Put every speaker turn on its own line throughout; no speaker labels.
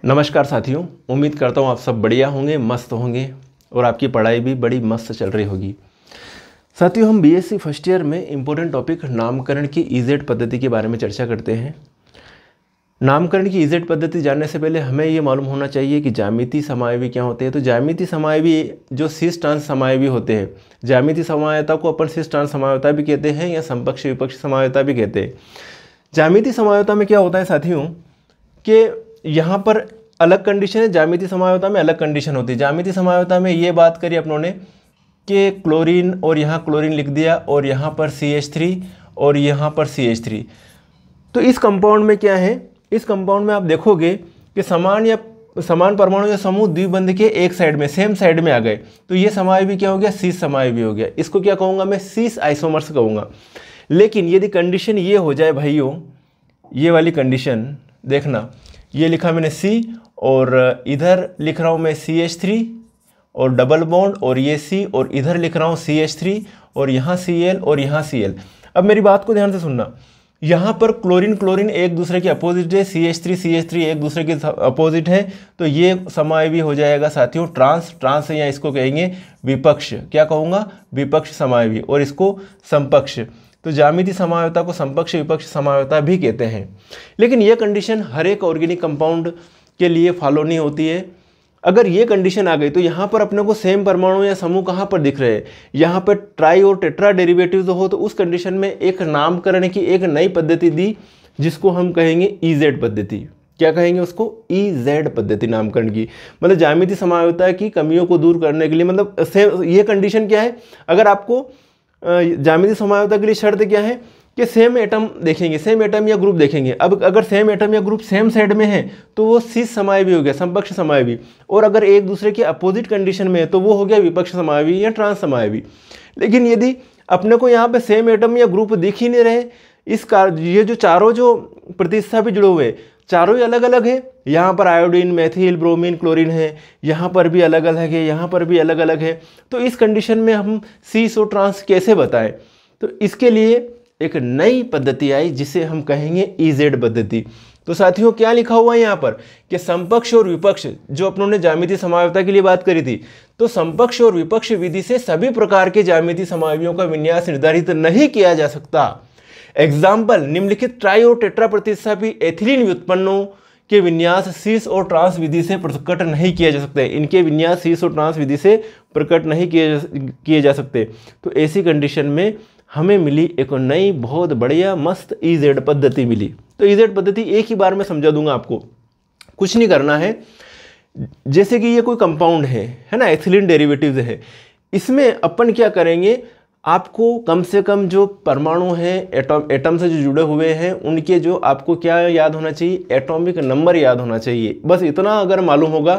नमस्कार साथियों, उम्मीद करता हूँ आप सब बढ़िया होंगे, मस्त होंगे और आपकी पढ़ाई भी बड़ी मस्त चल रही होगी। साथियों, हम बीएससी फर्स्ट ईयर में इम्पोर्टेंट टॉपिक नामकरण की ईजेड पद्धति के बारे में चर्चा करते हैं। नामकरण की ईजेड पद्धति जानने से पहले हमें ये मालूम होना चाहिए कि ज्यामितीय समायवी क्या होते हैं। तो ज्यामितीय समायवी जो शीर्ष ट्रांस समायवी होते हैं, ज्यामितीय समायवता को अपन शीर्ष ट्रांस समायवता भी कहते हैं या समपक्ष विपक्ष समायवता भी कहते हैं। ज्यामितीय समायवता में क्या होता है साथियों कि यहाँ पर अलग कंडीशन है, ज्यामितीय समायवता में अलग कंडीशन होती है। ज्यामितीय समायवता में ये बात करी अपनों ने कि क्लोरीन और यहाँ क्लोरीन लिख दिया और यहाँ पर CH3 और यहाँ पर CH3। तो इस कंपाउंड में क्या है, इस कंपाउंड में आप देखोगे कि समान परमाणु या समूह द्विबंध के एक साइड में सेम साइड में आ गए, तो ये समायवी क्या हो गया, शीर्ष समायवी हो गया। इसको क्या कहूँगा मैं, शीर्ष आइसोमर्स कहूँगा। लेकिन यदि कंडीशन ये हो जाए भाइयों, ये वाली कंडीशन देखना, ये लिखा मैंने C और इधर लिख रहा हूँ मैं CH3 और डबल बॉन्ड और ये C और इधर लिख रहा हूँ CH3 और यहाँ Cl और यहाँ Cl। अब मेरी बात को ध्यान से सुनना, यहाँ पर क्लोरीन एक दूसरे के अपोजिट है, CH3 एक दूसरे के अपोजिट है, तो ये समायवी हो जाएगा साथियों ट्रांस या इसको कहेंगे विपक्ष। क्या कहूँगा, विपक्ष समायवी, और इसको समपक्ष। तो ज्यामितीय समायवता को समपक्ष विपक्ष समायवता भी कहते हैं। लेकिन ये कंडीशन हर एक ऑर्गेनिक कंपाउंड के लिए फॉलो नहीं होती है। अगर ये कंडीशन आ गई तो यहाँ पर अपने को सेम परमाणु या समूह कहाँ पर दिख रहे हैं, यहाँ पर ट्राई और टेट्रा डेरिवेटिव्स हो, तो उस कंडीशन में एक नामकरण की एक नई पद्धति दी जिसको हम कहेंगे ईजेड पद्धति। क्या कहेंगे उसको, ईजेड पद्धति नामकरण की। मतलब ज्यामितीय समायवता की कमियों को दूर करने के लिए, मतलब सेम ये कंडीशन क्या है, अगर आपको ज्यामितीय समायवता के लिए शर्त क्या है कि सेम एटम देखेंगे, सेम एटम या ग्रुप देखेंगे। अब अगर सेम एटम या ग्रुप सेम साइड में है तो वो शीर्ष समायवी हो गया, समपक्ष समायवी, और अगर एक दूसरे के अपोजिट कंडीशन में है तो वो हो गया विपक्ष समायवी या ट्रांस समायवी। लेकिन यदि अपने को यहाँ पे सेम एटम या ग्रुप दिख ही नहीं रहे, ये जो चारों जो प्रतिस्थापित जुड़े हुए चारों ही अलग अलग है, यहाँ पर आयोडीन, मेथिल, ब्रोमीन, क्लोरीन है, यहाँ पर भी अलग अलग है, यहाँ पर भी अलग अलग है, तो इस कंडीशन में हम शीर्ष और ट्रांस कैसे बताएं। तो इसके लिए एक नई पद्धति आई जिसे हम कहेंगे ईजेड पद्धति। तो साथियों क्या लिखा हुआ है यहाँ पर कि समपक्ष और विपक्ष, जो अपनों ने ज्यामितीय समायवता के लिए बात करी थी, तो समपक्ष और विपक्ष विधि से सभी प्रकार के ज्यामितीय समायवियों का विन्यास निर्धारित नहीं किया जा सकता। एग्जाम्पल, निम्नलिखित ट्राई और टेट्रा प्रतिस्थापित एथिलीन व्युत्पन्नों के विन्यास शीर्ष और ट्रांस विधि से प्रकट नहीं किया जा सकते। इनके विन्यास शीर्ष और ट्रांस विधि से प्रकट नहीं किए जा सकते। तो ऐसी कंडीशन में हमें मिली एक नई बहुत बढ़िया मस्त ईजेड पद्धति मिली। तो ईजेड पद्धति एक ही बार में समझा दूंगा आपको, कुछ नहीं करना है। जैसे कि ये कोई कंपाउंड है ना, एथिलीन डेरिवेटिव्स है, इसमें अपन क्या करेंगे, आपको कम से कम जो परमाणु हैं एटम से जो जुड़े हुए हैं उनके जो आपको क्या याद होना चाहिए, एटॉमिक नंबर याद होना चाहिए। बस इतना अगर मालूम होगा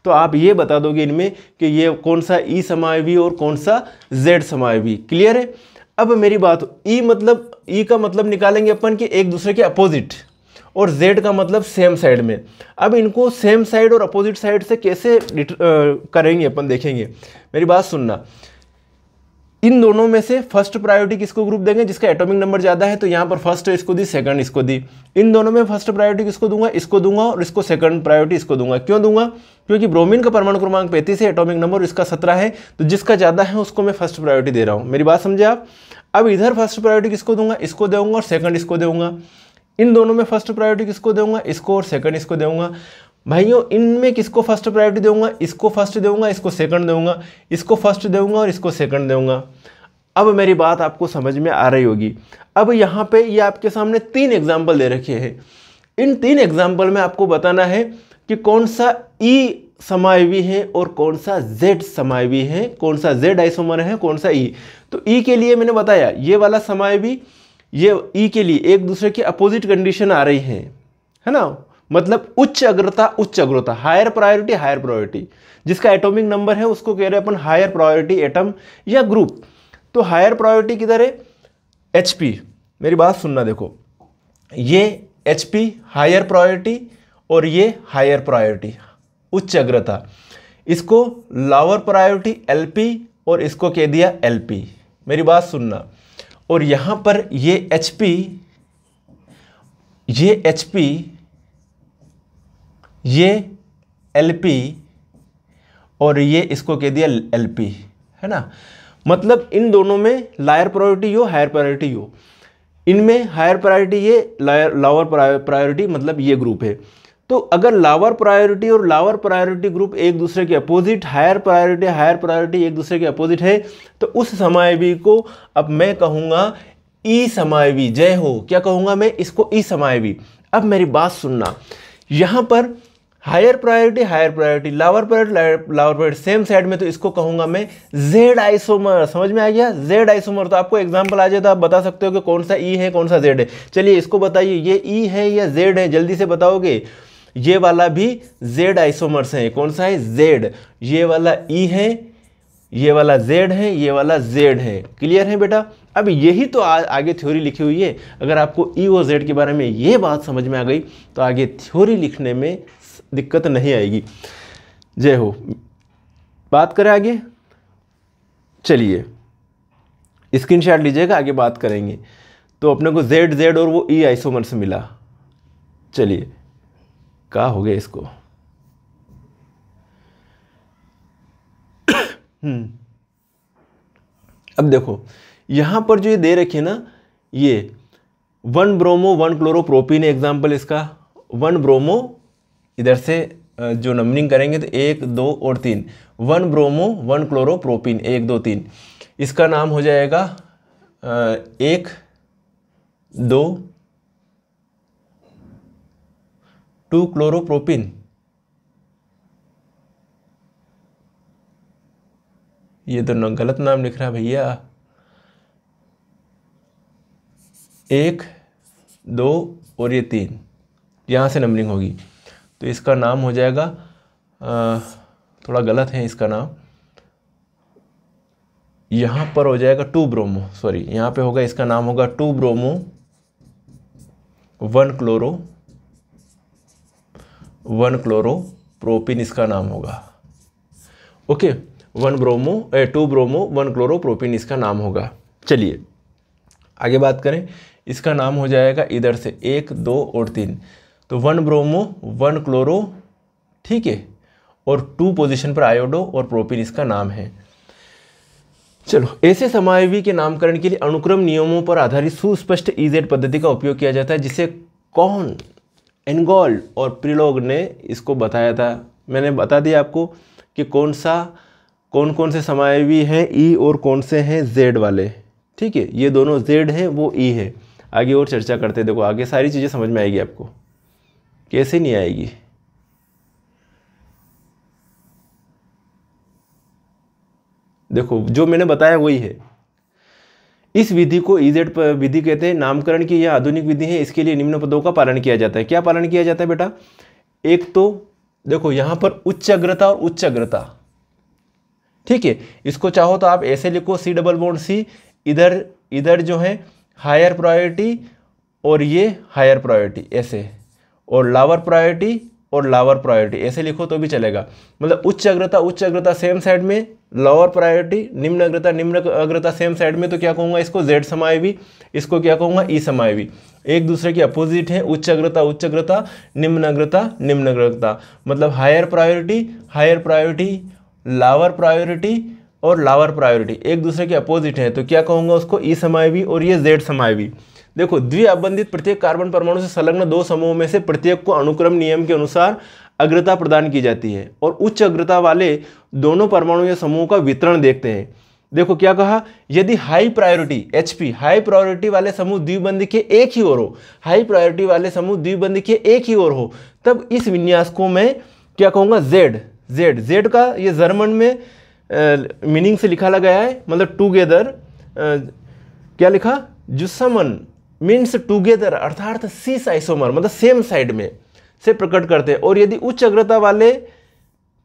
तो आप ये बता दोगे इनमें कि ये कौन सा ई समायवी और कौन सा जेड समायवी। क्लियर है। अब मेरी बात, ई का मतलब निकालेंगे अपन कि एक दूसरे के अपोजिट, और जेड का मतलब सेम साइड में। अब इनको सेम साइड और अपोजिट साइड से कैसे करेंगे अपन देखेंगे। मेरी बात सुनना, इन दोनों में से फर्स्ट प्रायोरिटी किसको ग्रुप देंगे, जिसका एटॉमिक नंबर ज़्यादा है, तो यहाँ पर फर्स्ट इसको दी, सेकंड इसको दी। इन दोनों में फर्स्ट प्रायोरिटी किसको दूंगा, इसको दूंगा, और इसको सेकंड प्रायोरिटी इसको दूंगा। क्यों दूंगा, क्योंकि ब्रोमीन का परमाणु क्रमांक 35 है, एटॉमिक नंबर इसका 17 है, तो जिसका ज़्यादा है उसको मैं फर्स्ट प्रायोरिटी दे रहा हूँ। मेरी बात समझे आप। अब इधर फर्स्ट प्रायोरिटी किसको दूंगा, इसको दूंगा और सेकंड इसको दूंगा। इन दोनों में फर्स्ट प्रायोरिटी किसको दूंगा, इसको, और सेकंड इसको दूंगा। भाइयों इनमें किसको फर्स्ट प्रायोरिटी दूंगा, इसको फर्स्ट दूंगा, इसको सेकंड दूंगा, इसको फर्स्ट दूंगा और इसको सेकंड दूंगा। अब मेरी बात आपको समझ में आ रही होगी। अब यहाँ पे ये आपके सामने 3 एग्जाम्पल दे रखे हैं। इन 3 एग्जाम्पल में आपको बताना है कि कौन सा ई समायवी है और कौन सा जेड समायवी है, कौन सा जेड आइसोमर है, कौन सा ई। तो ई के लिए मैंने बताया ये वाला समायवी, ये ई के लिए एक दूसरे के अपोजिट कंडीशन आ रही है ना, मतलब उच्च अग्रता, हायर प्रायोरिटी, जिसका एटॉमिक नंबर है उसको कह रहे हैं अपन हायर प्रायोरिटी एटम या ग्रुप। तो हायर प्रायोरिटी किधर है, HP। मेरी बात सुनना, देखो ये HP हायर प्रायोरिटी और ये हायर प्रायोरिटी उच्च अग्रता, इसको लोअर प्रायोरिटी LP और इसको कह दिया LP। मेरी बात सुनना, और यहाँ पर ये HP ये Lp और ये इसको कह दिया Lp, है ना। मतलब इन दोनों में लोअर प्रायोरिटी हो हायर प्रायोरिटी हो, इनमें हायर प्रायोरिटी ये लोअर प्रायोरिटी मतलब ये ग्रुप है। तो अगर लोअर प्रायोरिटी और लोअर प्रायोरिटी ग्रुप एक दूसरे के अपोजिट, हायर प्रायोरिटी एक दूसरे के अपोजिट है, तो उस समायवी को अब मैं कहूँगा ई समायवी। जय हो, क्या कहूँगा मैं इसको? ई समायवी। अब मेरी बात सुनना, यहाँ पर higher priority lower priority same side में, तो इसको कहूँगा मैं जेड आइसोमर। समझ में आ गया? Z isomer. तो आपको एग्जांपल आ जाए तो आप बता सकते हो कि कौन सा ई है कौन सा जेड है। चलिए इसको बताइए, ये ई है या जेड है, जल्दी से बताओगे। ये वाला भी जेड आइसोमर्स है। कौन सा है? जेड। ये वाला ई है, ये वाला जेड है, ये वाला जेड है। क्लियर है बेटा? अब यही तो आगे थ्योरी लिखी हुई है। अगर आपको ई और जेड के बारे में ये बात समझ में आ गई तो आगे थ्योरी लिखने में दिक्कत नहीं आएगी। जय हो। बात करें आगे, चलिए स्क्रीनशॉट लीजिएगा, आगे बात करेंगे। तो अपने को जेड जेड और वो ई आइसोमर से मिला। चलिए क्या हो गया इसको? अब देखो यहां पर जो ये दे रखी है ना, ये 1 ब्रोमो 1 क्लोरोप्रोपीन एग्जाम्पल इसका। 1 ब्रोमो, इधर से जो नंबरिंग करेंगे तो 1 2 और 3, 1 ब्रोमो 1 क्लोरोप्रोपीन 1 2 3, इसका नाम हो जाएगा 1 2 2 क्लोरोप्रोपीन। ये तो गलत नाम लिख रहा है भैया। 1 2 और ये 3, यहाँ से नंबरिंग होगी तो इसका नाम हो जाएगा, थोड़ा गलत है इसका नाम, यहाँ पर हो जाएगा 2 ब्रोमो, सॉरी यहाँ पे होगा, इसका नाम होगा 2 ब्रोमो 1 क्लोरोप्रोपीन इसका नाम होगा। ओके, 2 ब्रोमो 1 क्लोरोप्रोपीन इसका नाम होगा। चलिए आगे बात करें, इसका नाम हो जाएगा इधर से 1 2 और 3, तो 1 ब्रोमो 1 क्लोरो, ठीक है, और 2 पोजीशन पर आयोडो और प्रोपीन इसका नाम है। चलो, ऐसे समायवी के नामकरण के लिए अनुक्रम नियमों पर आधारित सुस्पष्ट ईजेड पद्धति का उपयोग किया जाता है, जिसे कौन, एनगोल्ड और प्रिलोग ने इसको बताया था। मैंने बता दिया आपको कि कौन कौन से समायवी हैं ई और कौन से हैं जेड वाले। ठीक है, ये दोनों जेड है, वो ई है। आगे और चर्चा करते हैं। देखो आगे सारी चीज़ें समझ में आएगी आपको, कैसे नहीं आएगी। देखो जो मैंने बताया वही है। इस विधि को ईजेड विधि कहते हैं। नामकरण की यह आधुनिक विधि है। इसके लिए निम्न पदों का पालन किया जाता है। क्या पालन किया जाता है बेटा? एक तो देखो यहाँ पर उच्च अग्रता और उच्च अग्रता, ठीक है, इसको चाहो तो आप ऐसे लिखो C+C, इधर जो है हायर प्रायोरिटी और ये हायर प्रायोरिटी ऐसे, और लोअर प्रायोरिटी और लोअर प्रायोरिटी ऐसे लिखो तो भी चलेगा। मतलब उच्च अग्रता सेम साइड में, लोअर प्रायोरिटी निम्न अग्रता सेम साइड में, तो क्या कहूँगा इसको? जेड समायवी। इसको क्या कहूँगा? ई समायवी। एक दूसरे के अपोजिट है, उच्च अग्रता निम्न अग्रता। मतलब हायर प्रायोरिटी लोअर प्रायोरिटी और लोअर प्रायोरिटी एक दूसरे के अपोजिट है, तो क्या कहूँगा उसको? ई समायवी। और ये जेड समायवी। देखो द्विअबंधित प्रत्येक कार्बन परमाणु से संलग्न 2 समूहों में से प्रत्येक को अनुक्रम नियम के अनुसार अग्रता प्रदान की जाती है, और उच्च अग्रता वाले दोनों परमाणु या समूहों का वितरण देखते हैं। देखो क्या कहा? यदि high priority HP, high priority वाले समूह द्विबंधी के एक ही ओर हो, हाई प्रायोरिटी वाले समूह द्विबंधी के एक ही ओर हो, तब इस विन्यास को मैं क्या कहूँगा? जेड का ये जर्मन में मीनिंग से लिखा गया है, मतलब टूगेदर। क्या लिखा? जुस्समन मीन्स टूगेदर, अर्थात सीस आइसोमर, मतलब सेम साइड में से प्रकट करते हैं। और यदि उच्च अग्रता वाले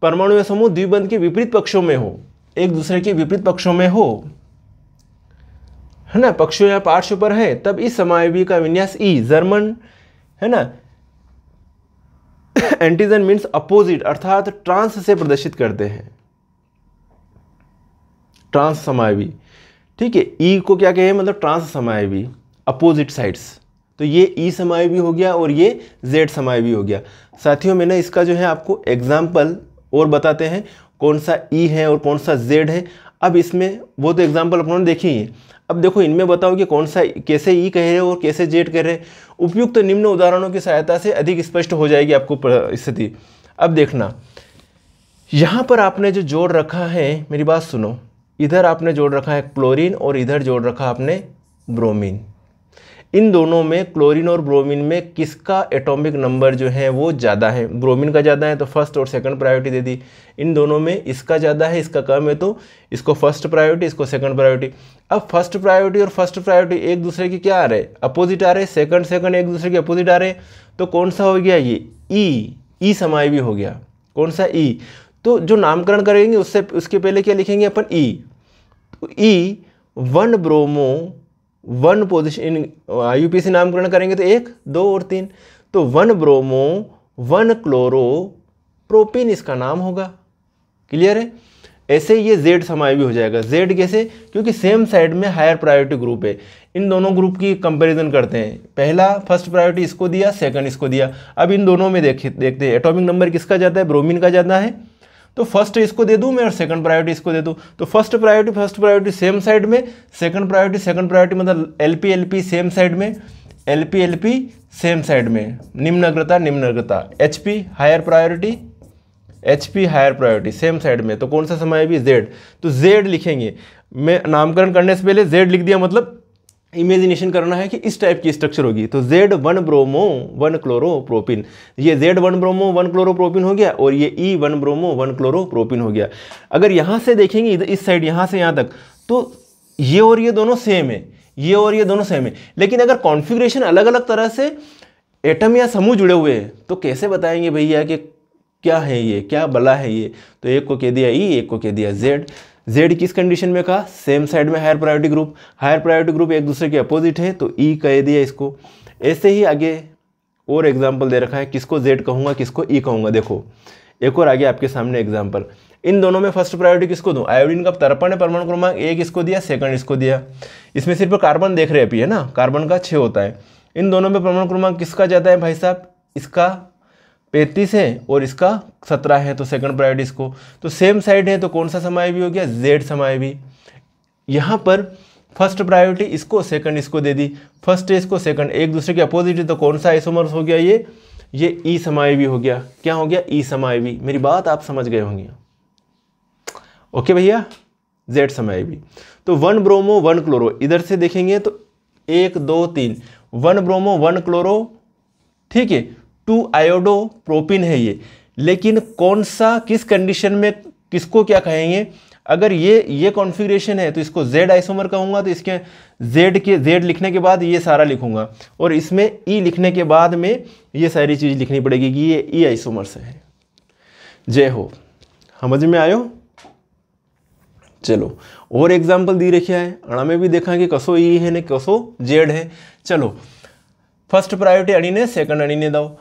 परमाणु या समूह द्विबंध के विपरीत पक्षों में हो, एक दूसरे के विपरीत पक्षों में हो, है ना, पक्षों या पार्श्व पर है, तब इस समायवी का विन्यास ई, जर्मन है ना, एंटीजन मीन्स अपोजिट अर्थात ट्रांस से प्रदर्शित करते हैं। ट्रांस समायवी, ठीक है। ई को क्या कहे? मतलब ट्रांस समायवी, अपोजिट साइड्स, तो ये ई समायोगी हो गया और ये जेड समायोगी हो गया। साथियों मैंने इसका जो है आपको एग्जाम्पल और बताते हैं कौन सा ई है और कौन सा जेड है। अब इसमें वो तो एग्जाम्पल अपनों ने देखे ही है, अब देखो इनमें बताओ कि कौन सा कैसे ई कह रहे और कैसे जेड कह रहे। उपयुक्त निम्न उदाहरणों की सहायता से अधिक स्पष्ट हो जाएगी आपको स्थिति। अब देखना यहाँ पर आपने जो जोड़ रखा है, मेरी बात सुनो, इधर आपने जोड़ रखा है क्लोरीन और इधर जोड़ रखा आपने ब्रोमीन। इन दोनों में क्लोरीन और ब्रोमीन में किसका एटॉमिक नंबर जो है वो ज़्यादा है? ब्रोमीन का ज़्यादा है तो फर्स्ट और सेकंड प्रायोरिटी दे दी। इन दोनों में इसका ज़्यादा है इसका कम है तो इसको फर्स्ट प्रायोरिटी इसको सेकंड प्रायोरिटी। अब फर्स्ट प्रायोरिटी और फर्स्ट प्रायोरिटी एक दूसरे की क्या आ रहे? अपोजिट आ रहे। सेकंड सेकंड एक दूसरे के अपोजिट आ रहे, तो कौन सा हो गया? ये ई समायोगी हो गया। कौन सा? ई। तो जो नामकरण करेंगे उसके पहले क्या लिखेंगे अपन? ई। तो ई 1 ब्रोमो 1 पोजिशन, IUPAC नामकरण करेंगे तो 1 2 और 3, तो 1 ब्रोमो 1 क्लोरो प्रोपिन इसका नाम होगा। क्लियर है? ऐसे ये जेड समायोगी हो जाएगा। जेड कैसे? क्योंकि सेम साइड में हायर प्रायोरिटी ग्रुप है। इन दोनों ग्रुप की कंपैरिजन करते हैं, पहला फर्स्ट प्रायोरिटी इसको दिया, सेकंड इसको दिया। अब इन दोनों में देखते हैं एटॉमिक नंबर किसका ज़्यादा है? ब्रोमीन का ज़्यादा है, तो फर्स्ट इसको दे दूं मैं और सेकंड प्रायोरिटी इसको दे दूं। तो फर्स्ट प्रायोरिटी सेम साइड में, सेकंड प्रायोरिटी मतलब LP सेम साइड में, LP सेम साइड में, निम्न अग्रता HP higher priority same side में। तो कौन सा समायोगी? जेड। तो जेड लिखेंगे। मैं नामकरण करने से पहले जेड लिख दिया, मतलब इमेजिनेशन करना है कि इस टाइप की स्ट्रक्चर होगी। तो Z 1 ब्रोमो 1 क्लोरोप्रोपिन, ये Z 1 ब्रोमो 1 क्लोरोप्रोपिन हो गया और ये E 1 ब्रोमो 1 क्लोरोप्रोपिन हो गया। अगर यहाँ से देखेंगे इस साइड यहाँ से यहाँ तक, तो ये और ये दोनों सेम है, ये और ये दोनों सेम है। लेकिन अगर कॉन्फ़िगरेशन अलग अलग तरह से एटम या समूह जुड़े हुए हैं तो कैसे बताएंगे भैया कि क्या है ये, क्या बला है ये? तो एक को कह दिया E, एक को कह दिया Z। जेड किस कंडीशन में कहा? सेम साइड में हायर प्रायोरिटी ग्रुप एक दूसरे के अपोजिट है तो ई कह दिया इसको। ऐसे ही आगे और एग्जांपल दे रखा है, किसको जेड कहूँगा किसको ई कहूँगा। देखो एक और आगे आपके सामने एग्जांपल, इन दोनों में फर्स्ट प्रायोरिटी किसको दूँ? आयोडीन का तर्पण है, परमाणु क्रमांक 1 इसको दिया, सेकंड इसको दिया। इसमें सिर्फ कार्बन देख रहे अभी है ना, कार्बन का 6 होता है। इन दोनों में परमाणु क्रमांक किसका ज़्यादा है भाई साहब? इसका 35 है और इसका 17 है, तो सेकंड प्रायोरिटी इसको। तो सेम साइड है तो कौन सा समायोगी हो गया? जेड समायोगी। यहाँ पर फर्स्ट प्रायोरिटी इसको, सेकंड इसको दे दी, फर्स्ट है इसको, सेकंड एक दूसरे के अपोजिट है, तो कौन सा आइसोमर्स हो गया? ये ई समायोगी हो गया। क्या हो गया? ई समायोगी। मेरी बात आप समझ गए होंगे। ओके भैया, जेड समायोगी। तो 1 ब्रोमो 1 क्लोरो, इधर से देखेंगे तो 1 2 3, 1 ब्रोमो 1 क्लोरो, ठीक है, 2 आयोडो प्रोपिन है ये। लेकिन कौन सा किस कंडीशन में किसको क्या कहेंगे? अगर ये कॉन्फ़िगरेशन है तो इसको जेड आइसोमर कहूँगा, तो इसके जेड लिखने के बाद ये सारा लिखूंगा, और इसमें ई लिखने के बाद में ये सारी चीज़ लिखनी पड़ेगी कि ये ई आइसोमर से है। जय हो, समझ में आयो? चलो और एग्जाम्पल दी रखा है, अणा में भी देखा कि कसो ई है ने कसो जेड है। चलो फर्स्ट प्रायोरिटी अणी ने, सेकंड अणी ने दो,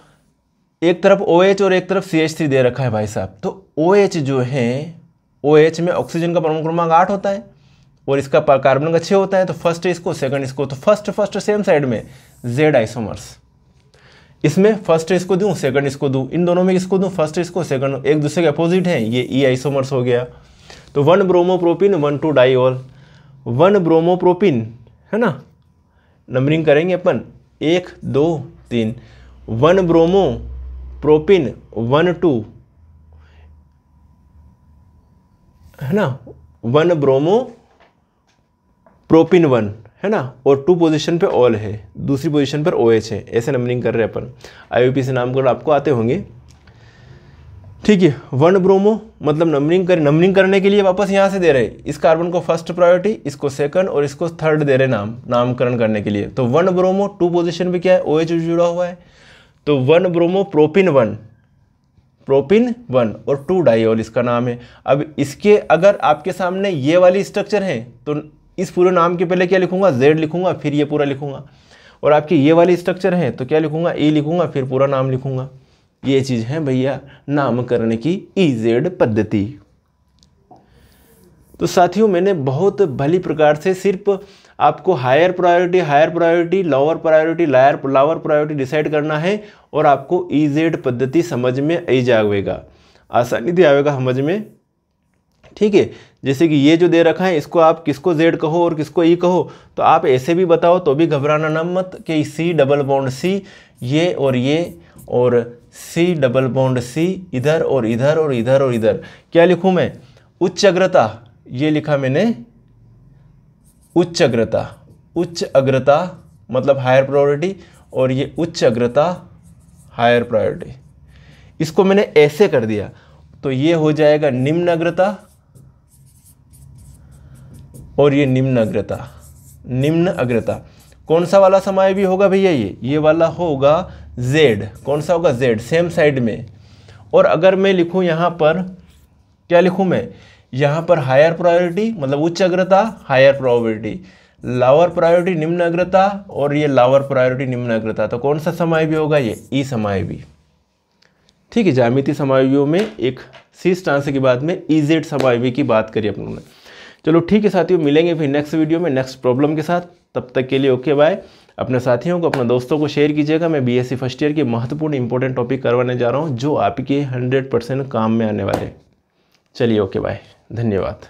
एक तरफ OH और एक तरफ CH3 दे रखा है भाई साहब। तो OH जो है, OH में ऑक्सीजन का परमाणु क्रमांक 8 होता है और इसका कार्बन का 6 होता है। तो फर्स्ट इसको, सेकंड इसको, तो फर्स्ट सेम साइड में जेड आइसोमर्स। इसमें फर्स्ट इसको दूं, सेकंड इसको दूं, इन दोनों में किसको दूं? फर्स्ट इसको, सेकंड एक दूसरे के अपोजिट है, ये ई आइसोमर्स हो गया। तो 1 ब्रोमोप्रोपिन 1 2 डाइऑल, 1 ब्रोमोप्रोपिन है ना, नंबरिंग करेंगे अपन 1 2 3, 1 ब्रोमोप्रोपिन 1 2 है ना, 1 ब्रोमोप्रोपिन 1 है ना, और 2 पोजीशन पे ऑल है, दूसरी पोजीशन पर OH है। ऐसे नंबरिंग कर रहे हैं अपन। IUPAC नामकरण आपको आते होंगे, ठीक है। 1 ब्रोमो मतलब नंबरिंग करने के लिए वापस यहाँ से दे रहे, इस कार्बन को फर्स्ट प्रायोरिटी, इसको सेकंड और इसको थर्ड दे रहे नामकरण करने के लिए। तो 1 ब्रोमो 2 पोजीशन पे क्या है? OH जुड़ा हुआ है, तो 1 ब्रोमो प्रोपिन 1 और 2 डाइऑल इसका नाम है। अब इसके अगर आपके सामने ये वाली स्ट्रक्चर है तो इस पूरे नाम के पहले क्या लिखूंगा? जेड लिखूंगा, फिर ये पूरा लिखूंगा। और आपकी ये वाली स्ट्रक्चर है तो क्या लिखूंगा? ई लिखूंगा, फिर पूरा नाम लिखूंगा। ये चीज़ है भैया नामकरण की ईजेड पद्धति। तो साथियों मैंने बहुत भली प्रकार से सिर्फ आपको higher priority, lower priority, lower priority decide करना है और आपको ईजेड पद्धति समझ में आई जाएगा, आसानी से आएगा समझ में। ठीक है, जैसे कि ये जो दे रखा है इसको आप किसको जेड कहो और किसको ई कहो, तो आप ऐसे भी बताओ तो भी घबराना ना मत कि सी डबल बॉन्ड सी ये और सी डबल बॉन्ड सी इधर और इधर और इधर और इधर। क्या लिखूं मैं? उच्च अग्रता, ये लिखा मैंने उच्च अग्रता मतलब हायर प्रायोरिटी, और ये उच्च अग्रता हायर प्रायोरिटी। इसको मैंने ऐसे कर दिया तो ये हो जाएगा निम्न अग्रता और ये निम्न अग्रता। कौन सा वाला समायोगी होगा भैया? ये वाला होगा Z। कौन सा होगा? Z, सेम साइड में। और अगर मैं लिखूं यहाँ पर, क्या लिखूं मैं? यहाँ पर हायर प्रायोरिटी मतलब उच्च अग्रता हायर प्रायोरिटी, लोअर प्रायोरिटी निम्न अग्रता, और ये लोअर प्रायोरिटी निम्न अग्रता, तो कौन सा समायोगी होगा? ये ई समायोगी। ठीक है, ज्यामितीय समायोगियों में एक शीर्ष आंसर के बाद में ईजेड समायोगी की बात करी अपन ने। चलो ठीक है साथियों, मिलेंगे फिर नेक्स्ट वीडियो में नेक्स्ट प्रॉब्लम के साथ। तब तक के लिए ओके बाय। अपने साथियों को, अपने दोस्तों को शेयर कीजिएगा। मैं बीएससी फर्स्ट ईयर के महत्वपूर्ण इंपॉर्टेंट टॉपिक करवाने जा रहा हूँ जो आपके 100% काम में आने वाले। चलिए ओके बाय, धन्यवाद।